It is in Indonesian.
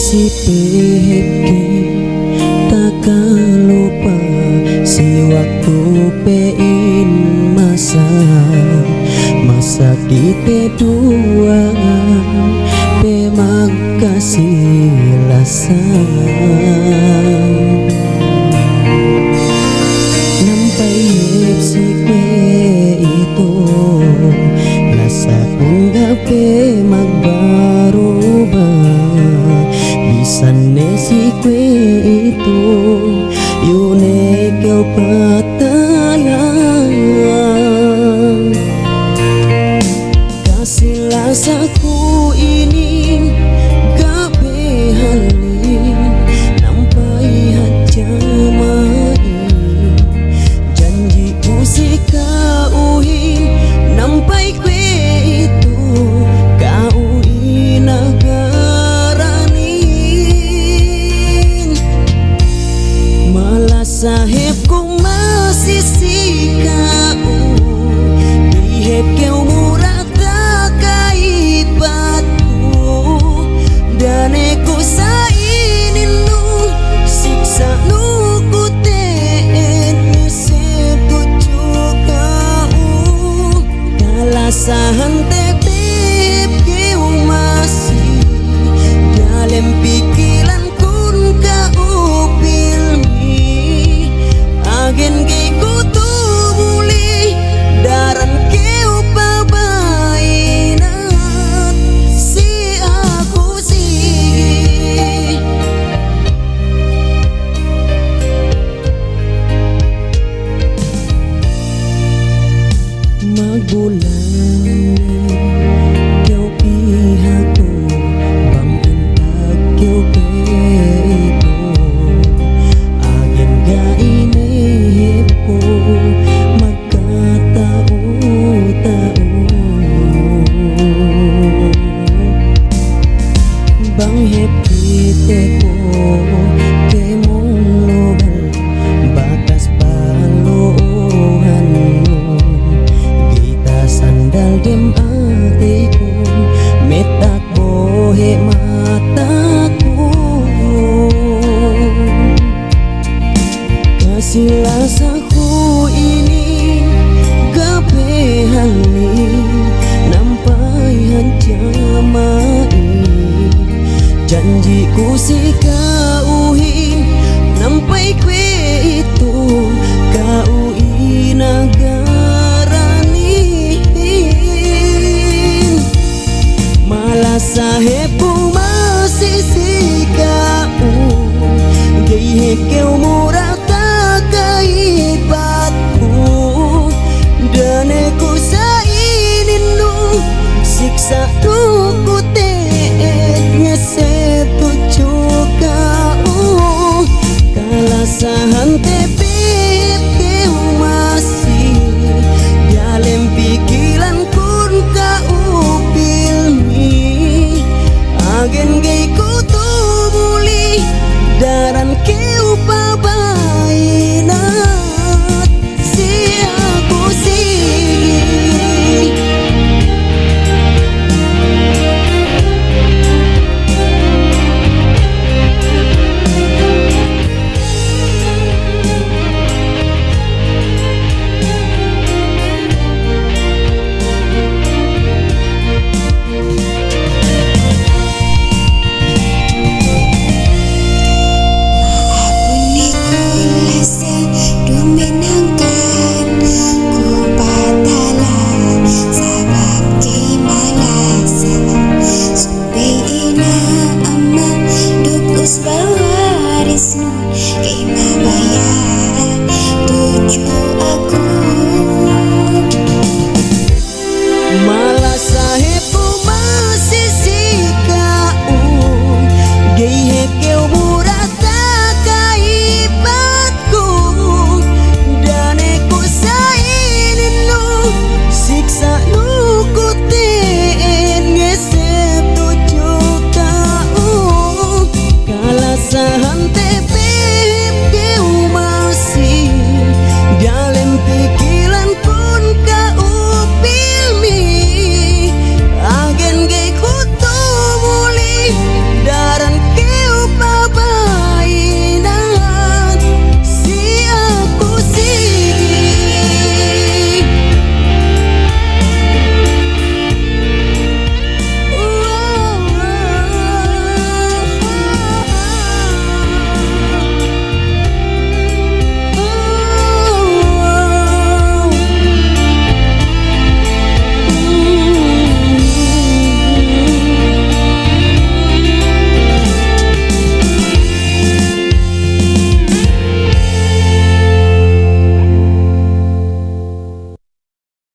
Si PHP takkan lupa si waktu pein masa kita dua memang kasih lasan nampai hip si kue itu lasa unggah pe magbarubah Sane si kue itu yune kau patayan kasih lasaku ini gak behalin nampai haja main janjiku si kauhin nampai kue itu kau inaga sahibku masih si kau dihep kau murah tak kaibatku dan aku sainin lu siksa lu ku teetnya setuju kau kalasahan tetep kau masih dalam pikiran kun kau agen giku tubuli daran keu pabainat si aku si magbulan keu pihakku bangkin pag keu peito agen gain bang happy teko kemong lobal batas paluhan kita sandal dem atiku metak bohe mataku kasih lasaku ini gape halin nampai hancamai janjiku si kauhin nampai kue itu kau inagaranin malah sahibku masih si kau gaya kau murah tak kaibatku dan aku sainin lu siksa lu ku setuju kau kalasahan